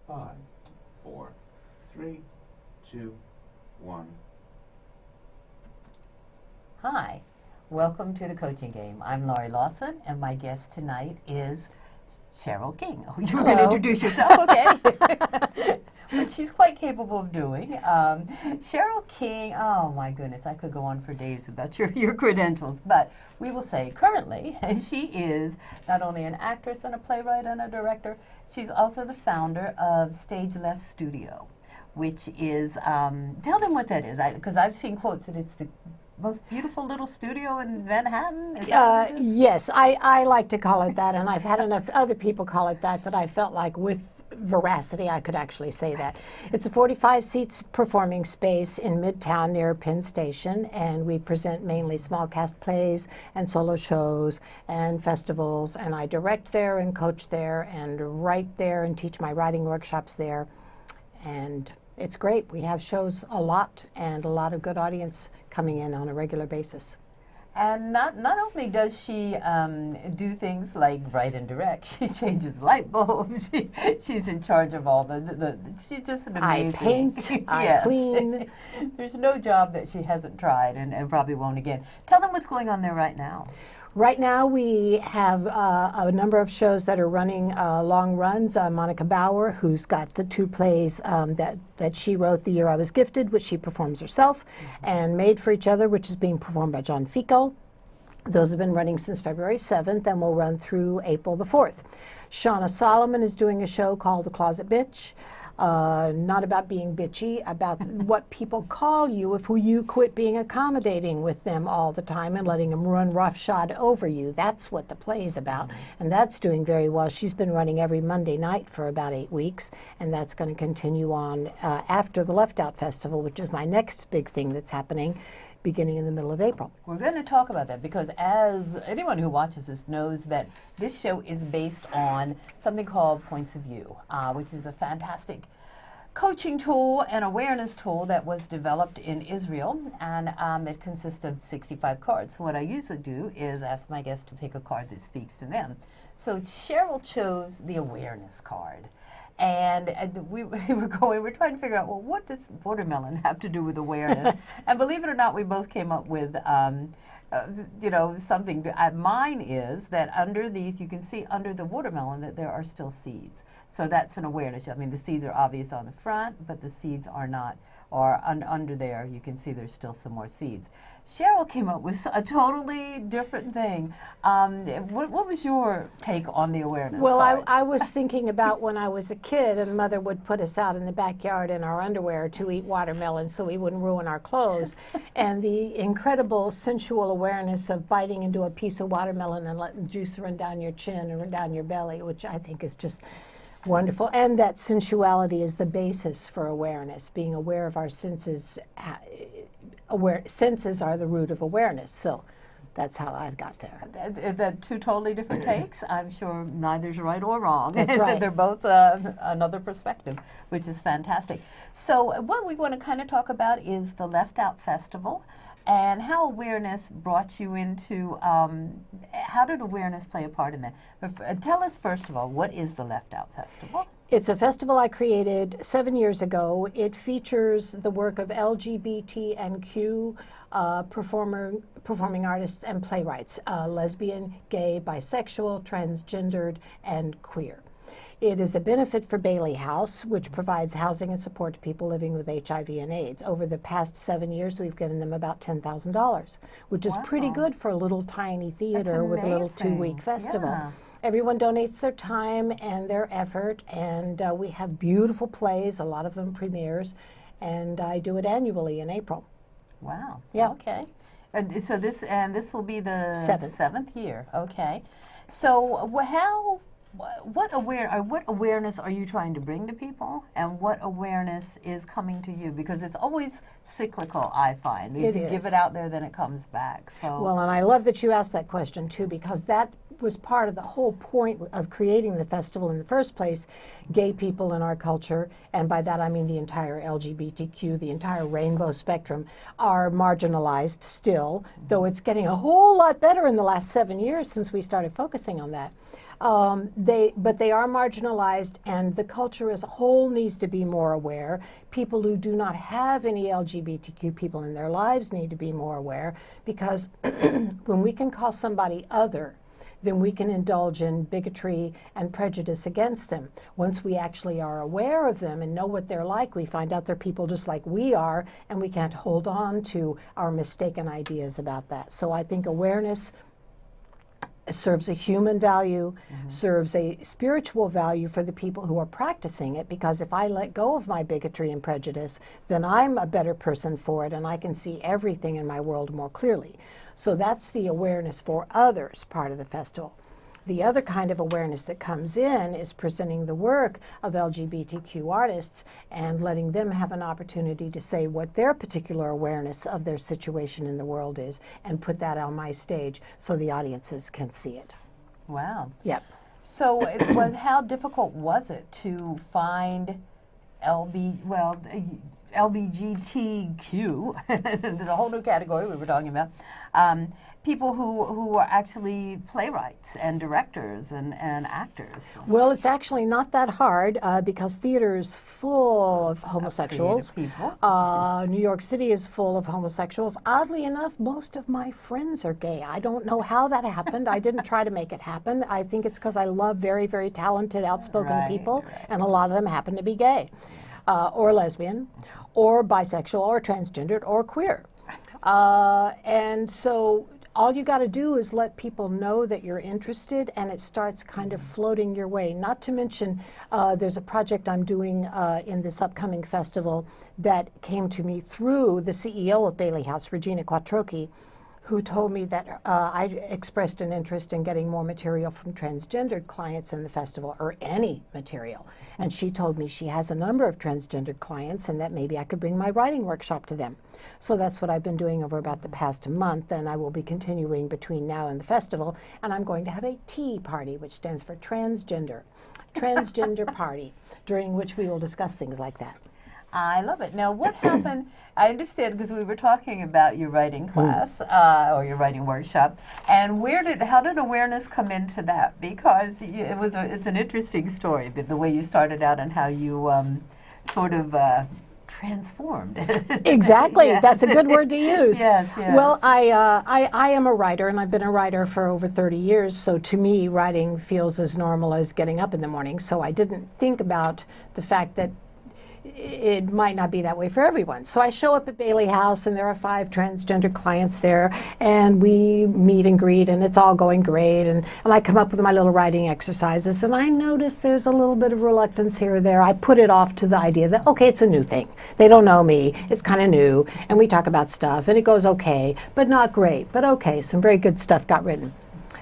5, 4, 3, 2, 1. Hi, welcome to the Coaching Game. I'm Laurie Lawson, and my guest tonight is Cheryl King. Oh, you were going to introduce yourself, okay? Which she's quite capable of doing. Cheryl King, oh my goodness, I could go on for days about your credentials, but we will say currently she is not only an actress and a playwright and a director, she's also the founder of StageLeft Studio, which is, tell them what that is, because I've seen quotes that it's the most beautiful little studio in Manhattan. Is that what it is? Yes, I like to call it that, and I've had enough other people call it that I felt like with veracity I could actually say that. It's a 45 seats performing space in Midtown near Penn Station, and we present mainly small cast plays and solo shows and festivals, and I direct there and coach there and write there and teach my writing workshops there, and it's great. We have shows a lot and a lot of good audience coming in on a regular basis. And not only does she do things like write and direct, she changes light bulbs. She's in charge of all the she's just an amazing. I paint, I clean. There's no job that she hasn't tried and probably won't again. Tell them what's going on there right now. Right now we have a number of shows that are running long runs. Monica Bauer, who's got the two plays that she wrote the year I was gifted, which she performs herself, and Made for Each Other, which is being performed by John Fico. Those have been running since February 7th and will run through April the 4th. Shauna Solomon is doing a show called The Closet Bitch. Not about being bitchy, about what people call you if you quit being accommodating with them all the time and letting them run roughshod over you. That's what the play is about, and that's doing very well. She's been running every Monday night for about 8 weeks, and that's going to continue on after the Left Out Festival, which is my next big thing that's happening beginning in the middle of April. We're going to talk about that because as anyone who watches this knows that this show is based on something called Points of View, which is a fantastic coaching tool and awareness tool that was developed in Israel, and it consists of 65 cards. So what I usually do is ask my guests to pick a card that speaks to them. So Cheryl chose the awareness card. And we're trying to figure out, well, what does watermelon have to do with awareness? And believe it or not, we both came up with, something. Mine is that under these, you can see under the watermelon that there are still seeds. So that's an awareness. I mean, the seeds are obvious on the front, but the seeds are not. Or under there, you can see there's still some more seeds. Cheryl came up with a totally different thing. What was your take on the awareness Well, card? I was thinking about when I was a kid and Mother would put us out in the backyard in our underwear to eat watermelon so we wouldn't ruin our clothes. And the incredible sensual awareness of biting into a piece of watermelon and letting the juice run down your chin and run down your belly, which I think is just wonderful. And that sensuality is the basis for awareness, being aware of our senses. Senses are the root of awareness. So that's how I got there. The two totally different takes. I'm sure neither's right or wrong. That's right. They're both another perspective, which is fantastic. So what we want to kind of talk about is the Left Out Festival and how awareness brought you into, how did awareness play a part in that? Tell us, first of all, what is the Left Out Festival? It's a festival I created 7 years ago. It features the work of LGBT and Q performing artists and playwrights, lesbian, gay, bisexual, transgendered, and queer. It is a benefit for Bailey House, which provides housing and support to people living with HIV and AIDS. Over the past 7 years, we've given them about $10,000, which is pretty good for a little tiny theater with a little 2-week festival. Yeah. Everyone donates their time and their effort, and we have beautiful plays, a lot of them premieres, and I do it annually in April. Wow. Yeah. Okay. So this will be the Seventh. seventh year. Okay. So what awareness are you trying to bring to people, and what awareness is coming to you? Because it's always cyclical, I find. If you give it out there, then it comes back. So well, and I love that you asked that question too, because that was part of the whole point of creating the festival in the first place. Gay people in our culture, and by that I mean the entire LGBTQ, the entire rainbow spectrum, are marginalized still, though it's getting a whole lot better in the last 7 years since we started focusing on that. But they are marginalized, and the culture as a whole needs to be more aware. People who do not have any LGBTQ people in their lives need to be more aware, because when we can call somebody other, then we can indulge in bigotry and prejudice against them. Once we actually are aware of them and know what they're like, we find out they're people just like we are, and we can't hold on to our mistaken ideas about that. So I think awareness serves a human value, serves a spiritual value for the people who are practicing it, because if I let go of my bigotry and prejudice, then I'm a better person for it, and I can see everything in my world more clearly. So that's the awareness for others part of the festival. The other kind of awareness that comes in is presenting the work of LGBTQ artists and letting them have an opportunity to say what their particular awareness of their situation in the world is, and put that on my stage so the audiences can see it. Wow. Yep. So how difficult was it to find LGBTQ, there's a whole new category we were talking about, people who are actually playwrights and directors and actors? Well, it's actually not that hard because theater is full of homosexuals. People. New York City is full of homosexuals. Oddly enough, most of my friends are gay. I don't know how that happened. I didn't try to make it happen. I think it's because I love very, very talented, outspoken people, and a lot of them happen to be gay, or lesbian, or bisexual, or transgendered, or queer. And so all you got to do is let people know that you're interested, and it starts kind of floating your way. Not to mention, there's a project I'm doing in this upcoming festival that came to me through the CEO of Bailey House, Regina Quattrocchi, who told me that I expressed an interest in getting more material from transgendered clients in the festival, or any material. And she told me she has a number of transgendered clients, and that maybe I could bring my writing workshop to them. So that's what I've been doing over about the past month, and I will be continuing between now and the festival. And I'm going to have a tea party, which stands for transgender party, during which we will discuss things like that. I love it. Now, what happened? I understand, because we were talking about your writing class or your writing workshop, and how did awareness come into that? Because it's an interesting story, the way you started out and how you sort of transformed. Exactly. Yes. That's a good word to use. Yes, yes. Well, I am a writer, and I've been a writer for over 30 years, so to me, writing feels as normal as getting up in the morning. So I didn't think about the fact that it might not be that way for everyone. So I show up at Bailey House, and there are 5 transgender clients there, and we meet and greet, and it's all going great, and I come up with my little writing exercises, and I notice there's a little bit of reluctance here or there. I put it off to the idea that, okay, it's a new thing. They don't know me. It's kind of new, and we talk about stuff, and it goes okay, but not great, but okay. Some very good stuff got written.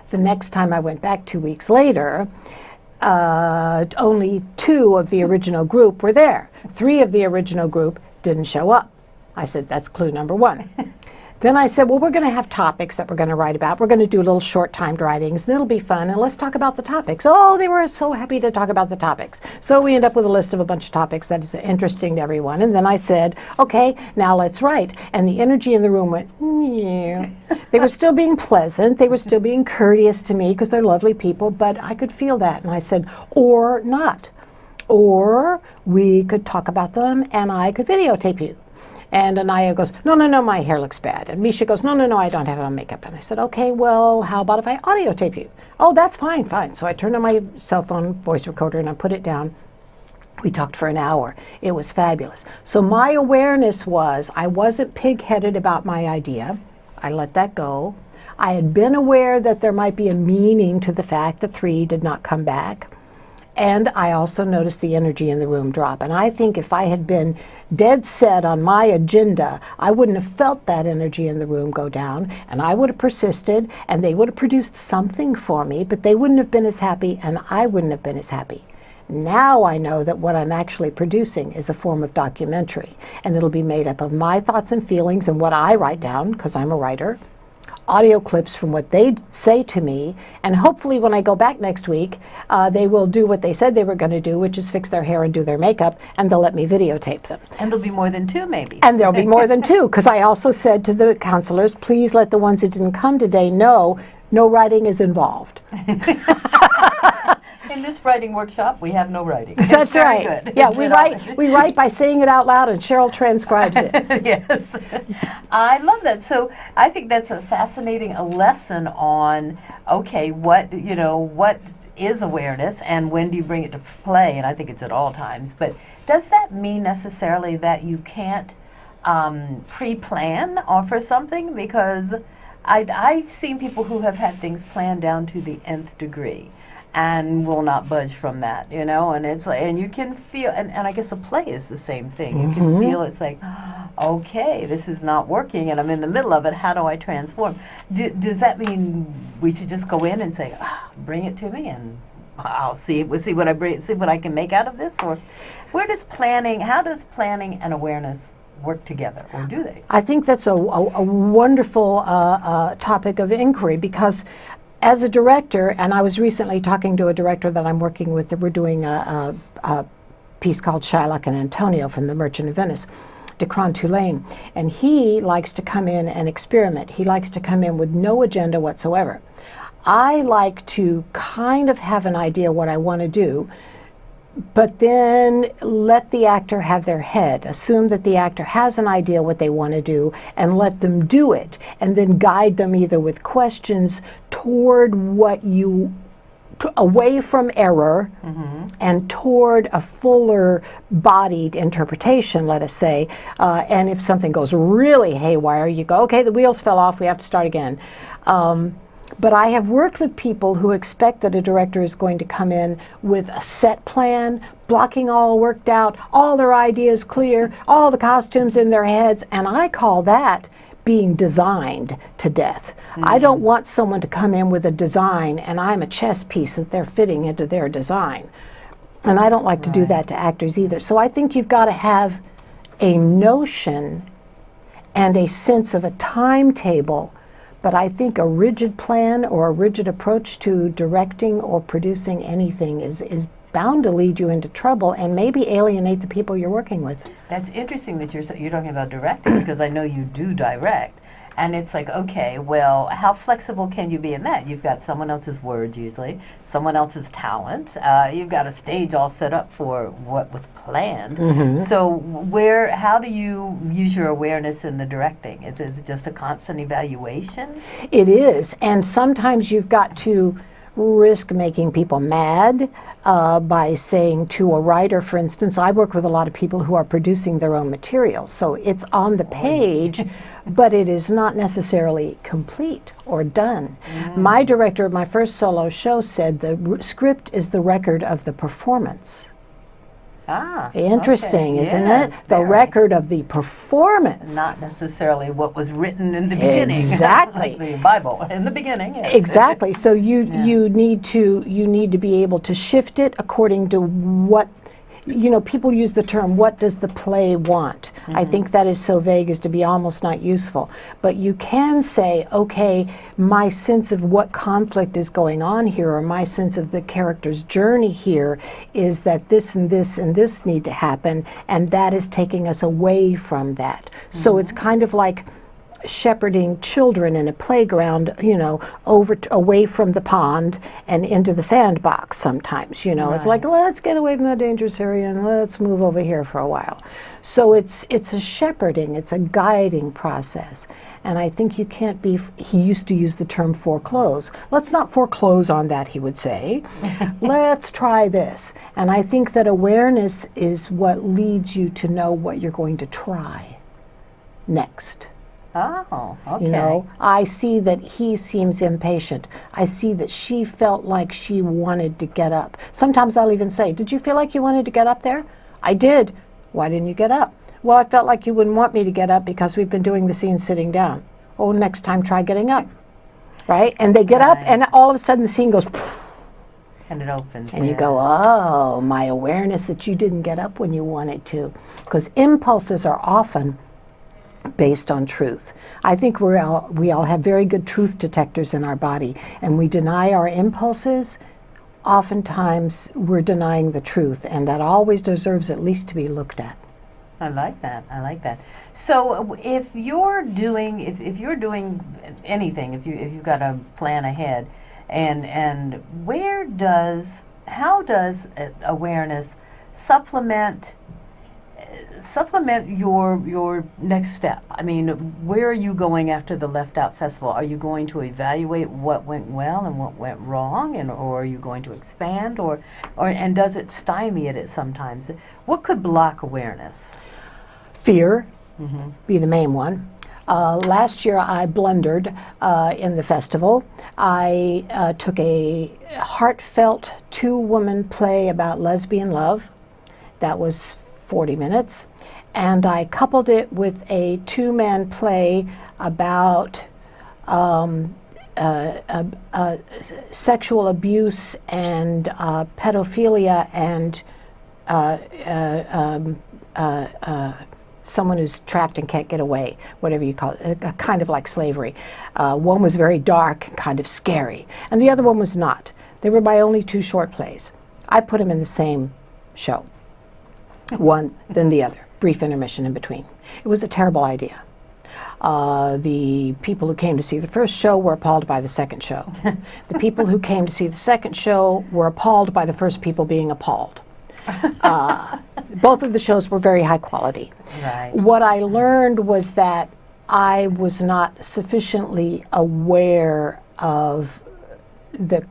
The next time I went back 2 weeks later, only 2 of the original group were there. 3 of the original group didn't show up. I said, that's clue number 1. Then I said, well, we're going to have topics that we're going to write about. We're going to do little short-timed writings, and it'll be fun, and let's talk about the topics. Oh, they were so happy to talk about the topics. So we end up with a list of a bunch of topics that is interesting to everyone. And then I said, okay, now let's write. And the energy in the room went, yeah. They were still being pleasant. They were still being courteous to me, because they're lovely people, but I could feel that. And I said, or not. Or we could talk about them, and I could videotape you. And Anaya goes, no, my hair looks bad. And Misha goes, no, I don't have on makeup. And I said, okay, well, how about if I audio tape you? Oh, that's fine. So I turned on my cell phone voice recorder, and I put it down. We talked for an hour. It was fabulous. So my awareness was, I wasn't pig-headed about my idea. I let that go. I had been aware that there might be a meaning to the fact that 3 did not come back. And I also noticed the energy in the room drop. And I think if I had been dead set on my agenda, I wouldn't have felt that energy in the room go down, and I would have persisted, and they would have produced something for me, but they wouldn't have been as happy, and I wouldn't have been as happy. Now I know that what I'm actually producing is a form of documentary, and it'll be made up of my thoughts and feelings and what I write down, because I'm a writer, audio clips from what they say to me, and hopefully when I go back next week, they will do what they said they were going to do, which is fix their hair and do their makeup, and they'll let me videotape them. And there'll be more than 2, maybe. And there'll be more than 2, because I also said to the counselors, please let the ones who didn't come today know no writing is involved. In this writing workshop, we have no writing. That's It's very right. good. Yeah, It's we been write we write by saying it out loud, and Cheryl transcribes it. Yes. I love that. So I think that's a fascinating lesson on, okay, what is awareness and when do you bring it to play? And I think it's at all times. But does that mean necessarily that you can't pre-plan for something? Because I've seen people who have had things planned down to the nth degree and will not budge from that, and it's like, and you can feel, and I guess a play is the same thing. You can feel it's like, okay, this is not working and I'm in the middle of it. How do I transform? Does that mean we should just go in and say, bring it to me and we'll see what I can make out of this? Or how does planning and awareness work together, or do they? I think that's a wonderful topic of inquiry, because as a director, and I was recently talking to a director that I'm working with, that we're doing a piece called Shylock and Antonio from The Merchant of Venice, Decron Tulane, and he likes to come in and experiment. He likes to come in with no agenda whatsoever. I like to kind of have an idea what I want to do, but then let the actor have their head. Assume that the actor has an idea what they want to do and let them do it, and then guide them either with questions toward away from error and toward a fuller bodied interpretation, let us say. And if something goes really haywire, you go, okay, the wheels fell off, we have to start again. But I have worked with people who expect that a director is going to come in with a set plan, blocking all worked out, all their ideas clear, all the costumes in their heads, and I call that being designed to death. I don't want someone to come in with a design and I'm a chess piece that they're fitting into their design. And I don't like to do that to actors either. So I think you've got to have a notion and a sense of a timetable. But I think a rigid plan or a rigid approach to directing or producing anything is bound to lead you into trouble and maybe alienate the people you're working with. That's interesting that you're talking about directing, because I know you do direct. And it's like, okay, well, how flexible can you be in that? You've got someone else's words usually, someone else's talent. You've got a stage all set up for what was planned. So how do you use your awareness in the directing? Is it just a constant evaluation? It is, and sometimes you've got to risk making people mad by saying to a writer, for instance, I work with a lot of people who are producing their own material, so it's on the page, but it is not necessarily complete or done. My director of my first solo show said the script is the record of the performance. Interesting, okay. isn't Yes, it? The very. record of the performance. Not necessarily what was written in the beginning. Exactly. Like the Bible, in the beginning, yes. Exactly. So you need to be able to shift it according to what, people use the term, what does the play want? I think that is so vague as to be almost not useful. But you can say, okay, my sense of what conflict is going on here, or my sense of the character's journey here is that this and this and this need to happen, and that is taking us away from that. So it's kind of like shepherding children in a playground, away from the pond and into the sandbox sometimes, It's like, let's get away from that dangerous area and let's move over here for a while. So it's a shepherding, it's a guiding process. And I think you can't be, he used to use the term foreclose. Let's not foreclose on that, he would say. Let's try this. And I think that awareness is what leads you to know what you're going to try next. Oh, okay. I see that he seems impatient. I see that she felt like she wanted to get up. Sometimes I'll even say, did you feel like you wanted to get up there? I did. Why didn't you get up? Well, I felt like you wouldn't want me to get up because we've been doing the scene sitting down. Oh, next time try getting up. Right? And they get up and all of a sudden the scene goes, and it opens. and you go, oh, my awareness that you didn't get up when you wanted to. Because impulses are often based on truth. I think we all have very good truth detectors in our body, and we deny our impulses. Oftentimes we're denying the truth, and that always deserves at least to be looked at. I like that. So if you're doing anything, if you've got a plan ahead, and where does how does awareness supplement your next step? I mean, where are you going after the Left Out Festival? Are you going to evaluate what went well and what went wrong, or are you going to expand, and does it stymie it sometimes? What could block awareness? Fear be the main one. Last year I blundered in the festival. I took a heartfelt 2-woman play about lesbian love. That was 40 minutes. And I coupled it with a 2-man play about sexual abuse and pedophilia and someone who's trapped and can't get away, whatever you call it, kind of like slavery. One was very dark and kind of scary, and the other one was not. They were my only 2 short plays. I put them in the same show, one then the other, brief intermission in between. It was a terrible idea. The people who came to see the first show were appalled by the second show. The people who came to see the second show were appalled by the first people being appalled. Both of the shows were very high quality. Right. What I learned was that I was not sufficiently aware of the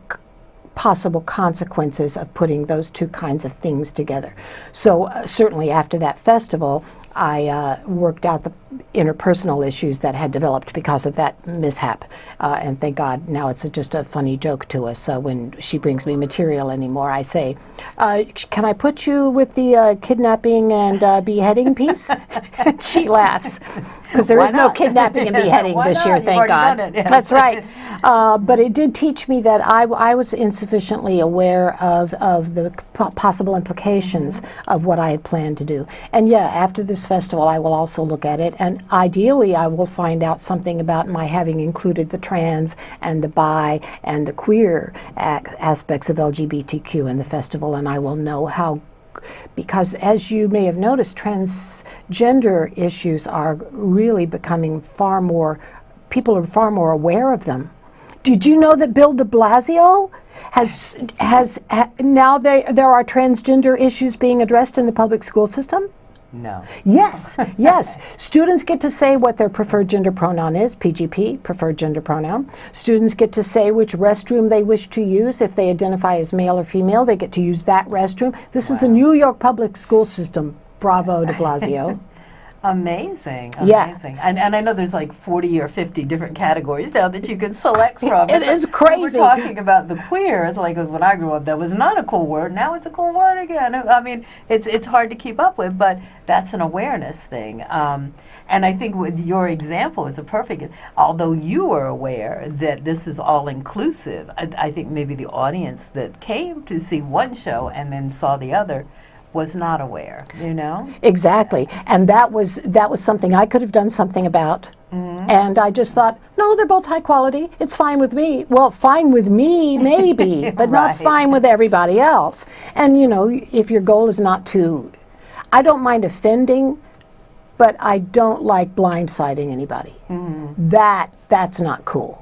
possible consequences of putting those 2 kinds of things together. So certainly after that festival, I worked out the interpersonal issues that had developed because of that mishap. And thank God now it's just a funny joke to us. When she brings me material anymore, I say, can I put you with the kidnapping and beheading piece? And she laughs, because there is no kidnapping and beheading this year, thank God. Done it, yes. That's right. But it did teach me that I was insufficiently aware of the possible implications of what I had planned to do. And yeah, after this festival, I will also look at it, and ideally I will find out something about my having included the trans and the bi and the queer aspects of LGBTQ in the festival, and I will know how, because as you may have noticed, transgender issues are really becoming people are far more aware of them. Did you know that Bill de Blasio now there are transgender issues being addressed in the public school system? No. Yes, yes. Students get to say what their preferred gender pronoun is, PGP, preferred gender pronoun. Students get to say which restroom they wish to use. If they identify as male or female, they get to use that restroom. This is the New York public school system. Bravo, de Blasio. Amazing, Yeah. amazing. And I know there's like 40 or 50 different categories now that you can select from. It is crazy. We're talking about the queer. It's like, when I grew up, that was not a cool word. Now it's a cool word again. I mean, it's hard to keep up with, but that's an awareness thing. And I think with your example is a perfect, although you were aware that this is all inclusive, I think maybe the audience that came to see one show and then saw the other was not aware, you know? Exactly. And that was something I could have done something about. And I just thought, no, they're both high quality. It's fine with me. Well, fine with me, maybe, but not fine with everybody else. And, if your goal is not to, I don't mind offending, but I don't like blindsiding anybody. That's not cool.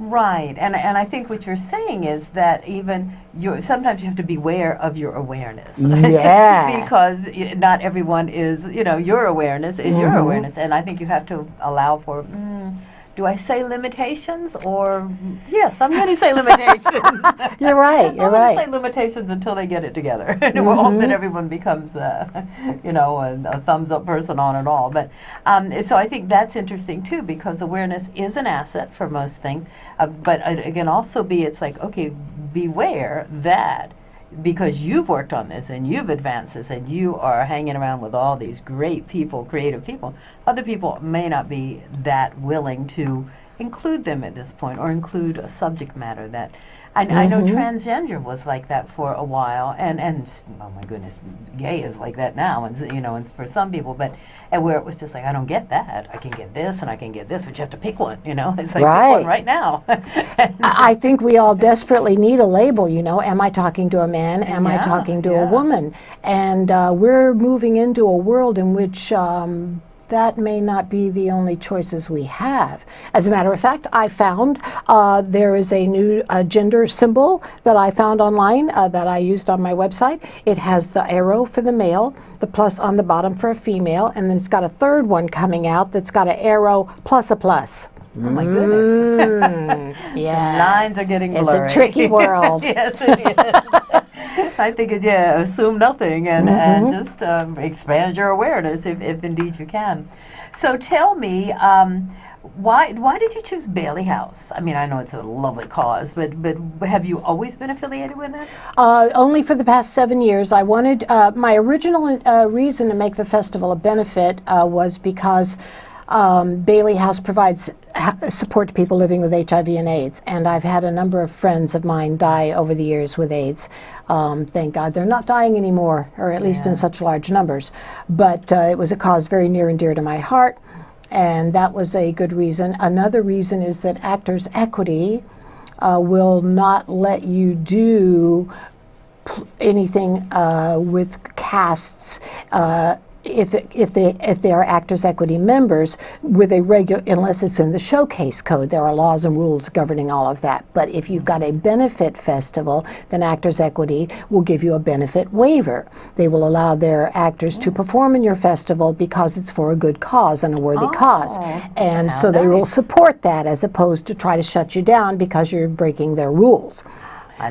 Right, and I think what you're saying is that even sometimes you have to beware of your awareness. Yeah. Because not everyone is, your awareness is your awareness, and I think you have to allow for, do I say limitations, or, yes, I'm going to say limitations. You're right, I'm going to say limitations until they get it together. And we'll hope that everyone becomes, a thumbs up person on it all. But so I think that's interesting too, because awareness is an asset for most things. But again, also it's like, okay, beware that because you've worked on this and you've advanced this and you are hanging around with all these great people, creative people, other people may not be that willing to include them at this point or include a subject matter that I know transgender was like that for a while, and oh my goodness, gay is like that now, and and for some people, and where it was just like, I don't get that. I can get this and I can get this, but you have to pick one. It's like, pick one right now. I think we all desperately need a label. Am I talking to a man? Am I talking to a woman? And we're moving into a world in which that may not be the only choices we have. As a matter of fact, I found there is a new gender symbol that I found online that I used on my website. It has the arrow for the male, the plus on the bottom for a female, and then it's got a third one coming out that's got an arrow plus a plus. Oh my goodness. Yeah. The lines are getting blurry. It's a tricky world. Yes, it is. I think assume nothing and just expand your awareness if indeed you can. So tell me, why did you choose Bailey House? I mean, I know it's a lovely cause, but have you always been affiliated with it? Only for the past 7 years. I wanted, my original reason to make the festival a benefit was because Bailey House provides support to people living with HIV and AIDS, and I've had a number of friends of mine die over the years with AIDS. Thank God they're not dying anymore, or at least in such large numbers. But it was a cause very near and dear to my heart, and that was a good reason. Another reason is that Actors Equity will not let you do anything with casts if they are Actors Equity members with a regular, unless it's in the showcase code. There are laws and rules governing all of that. But if you've got a benefit festival, then Actors Equity will give you a benefit waiver. They will allow their actors to perform in your festival because it's for a good cause and a worthy cause. And so they will support that, as opposed to try to shut you down because you're breaking their rules.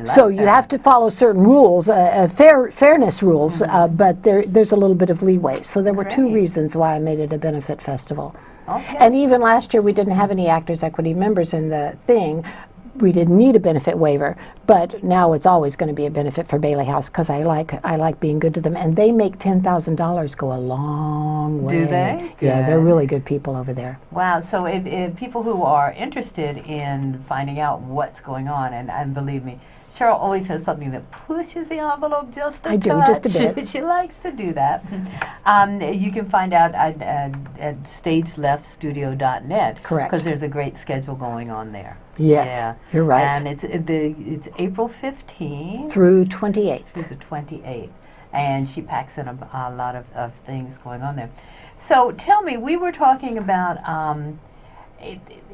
So you have to follow certain rules, fairness rules, but there's a little bit of leeway. So there were two reasons why I made it a benefit festival. Okay. And even last year we didn't have any Actors Equity members in the thing. We didn't need a benefit waiver, but now it's always going to be a benefit for Bailey House because I like being good to them, and they make $10,000 go a long way. Do they? Yeah, they're really good people over there. Wow. So if people who are interested in finding out what's going on, and believe me, Cheryl always has something that pushes the envelope just a touch. I do, just a bit. She likes to do that. You can find out at StageLeftStudio.net. Correct. Because there's a great schedule going on there. Yes, Yeah. you're right. And it's April 15th Through 28th. through the 28th. And she packs in a lot of things going on there. So tell me, we were talking about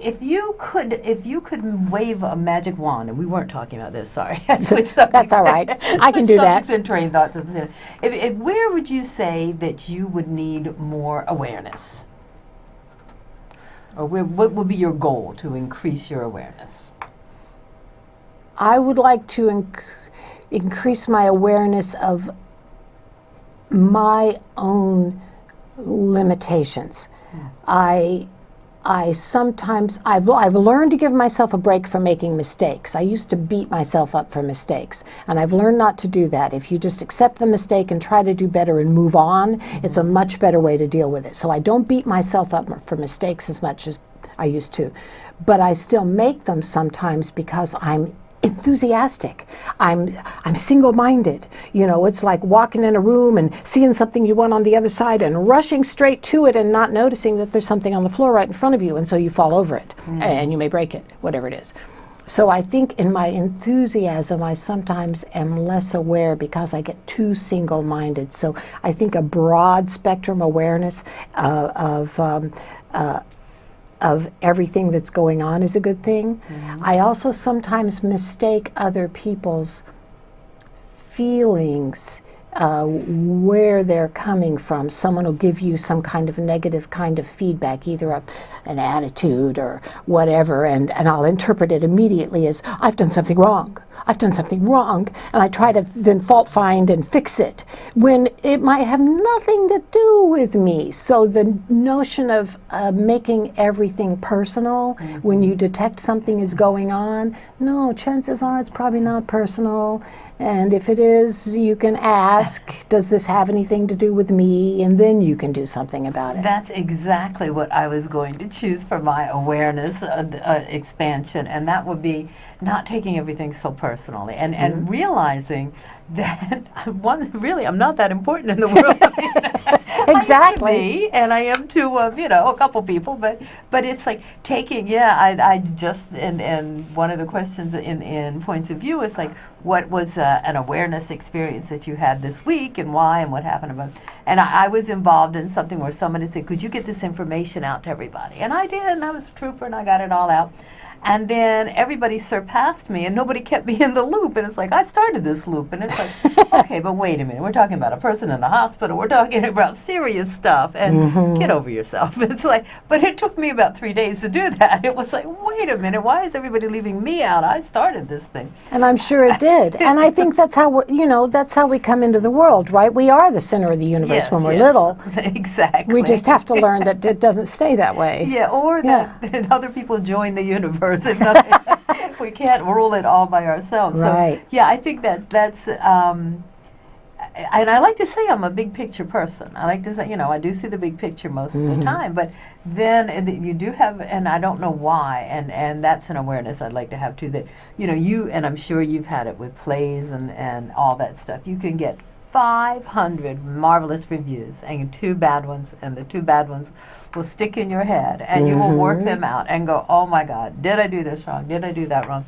if you could wave a magic wand, and we weren't talking about this, sorry. I switched subjects. That's all right. I can do that. Subjects and train thoughts. Where would you say that you would need more awareness? Or what would be your goal to increase your awareness? I would like to increase my awareness of my own limitations. I sometimes, I've learned to give myself a break from making mistakes. I used to beat myself up for mistakes, and I've learned not to do that. If you just accept the mistake and try to do better and move on, it's a much better way to deal with it. So I don't beat myself up for mistakes as much as I used to, but I still make them sometimes because I'm enthusiastic. I'm single-minded. You know, it's like walking in a room and seeing something you want on the other side and rushing straight to it and not noticing that there's something on the floor right in front of you, and so you fall over it and you may break it, whatever it is. So I think in my enthusiasm I sometimes am less aware because I get too single-minded. So I think a broad spectrum awareness of everything that's going on is a good thing. I also sometimes mistake other people's feelings, where they're coming from. Someone will give you some kind of negative kind of feedback, either an attitude or whatever, and I'll interpret it immediately as, I've done something wrong. I've done something wrong, and I try to then fault find and fix it, when it might have nothing to do with me. So the notion of making everything personal when you detect something is going on, no, chances are it's probably not personal. And if it is, you can ask, does this have anything to do with me? And then you can do something about it. That's exactly what I was going to choose for my awareness expansion, and that would be not taking everything so personally and realizing that, really, I'm not that important in the world. I Exactly. to me, and I am to a couple people, but it's like taking. Yeah, I just and one of the questions in points of view is like, what was an awareness experience that you had this week, and why, and what happened about. And I was involved in something where somebody said, "Could you get this information out to everybody?" And I did, and I was a trooper, and I got it all out. And then everybody surpassed me, and nobody kept me in the loop. And it's like, I started this loop. And it's like, okay, but wait a minute. We're talking about a person in the hospital. We're talking about serious stuff. And get over yourself. It's like, but it took me about 3 days to do that. It was like, wait a minute. Why is everybody leaving me out? I started this thing. And I'm sure it did. And I think that's how that's how we come into the world, right? We are the center of the universe when we're little. Exactly. We just have to learn that it doesn't stay that way. Yeah, or that other people join the universe. If nothing, we can't rule it all by ourselves. Right. So, yeah, I think that's, and I like to say I'm a big picture person. I like to say, I do see the big picture most of the time, but then you do have, and I don't know why, and that's an awareness I'd like to have too, that, you, and I'm sure you've had it with plays and all that stuff, you can get 500 marvelous reviews and 2 bad ones, and the 2 bad ones will stick in your head, and you will work them out and go, oh my God, did I do this wrong? Did I do that wrong?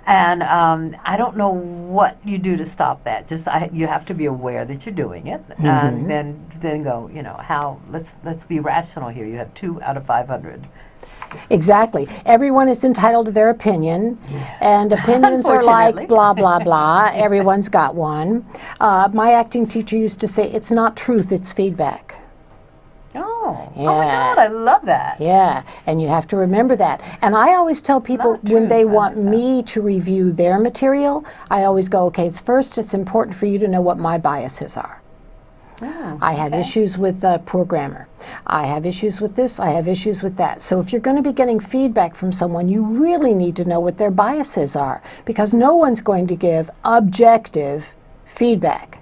And I don't know what you do to stop that. Just you have to be aware that you're doing it, and then go, how? Let's be rational here. You have 2 out of 500. Exactly. Everyone is entitled to their opinion, and opinions are like blah, blah, blah. Everyone's got one. My acting teacher used to say, it's not truth, it's feedback. Oh my God, I love that. Yeah, and you have to remember that. And I always tell people when they want me to review their material, I always go, okay, it's important for you to know what my biases are. Oh, I have issues with poor grammar. I have issues with this. I have issues with that. So if you're going to be getting feedback from someone, you really need to know what their biases are, because no one's going to give objective feedback.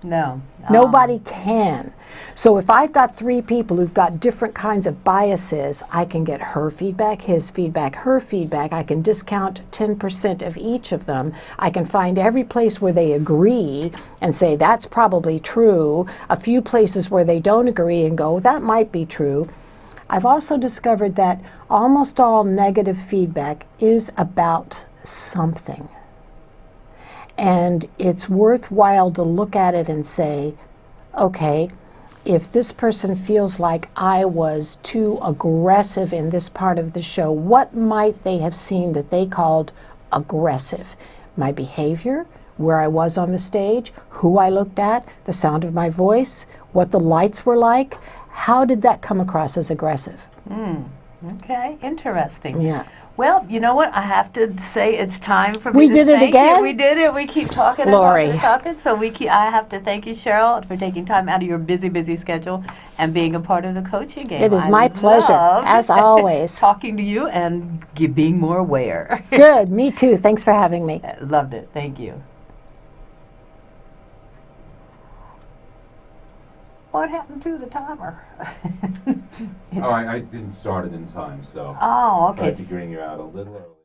No. Nobody can. So if I've got 3 people who've got different kinds of biases, I can get her feedback, his feedback, her feedback. I can discount 10% of each of them. I can find every place where they agree and say, that's probably true. A few places where they don't agree and go, that might be true. I've also discovered that almost all negative feedback is about something. And it's worthwhile to look at it and say, okay, if this person feels like I was too aggressive in this part of the show, what might they have seen that they called aggressive? My behavior, where I was on the stage, who I looked at, the sound of my voice, what the lights were like. How did that come across as aggressive? Okay, interesting. Yeah. Well, you know what? I have to say it's time for We me to did it thank again? you. We did it. We keep talking and Laurie. talking and talking. So I have to thank you, Cheryl, for taking time out of your busy schedule and being a part of the coaching game. It is my pleasure, loved as always. talking to you and being more aware. Good, me too. Thanks for having me. Loved it. Thank you. What happened to the timer? I didn't start it in time, so Oh, I tried okay. figuring you out a little early.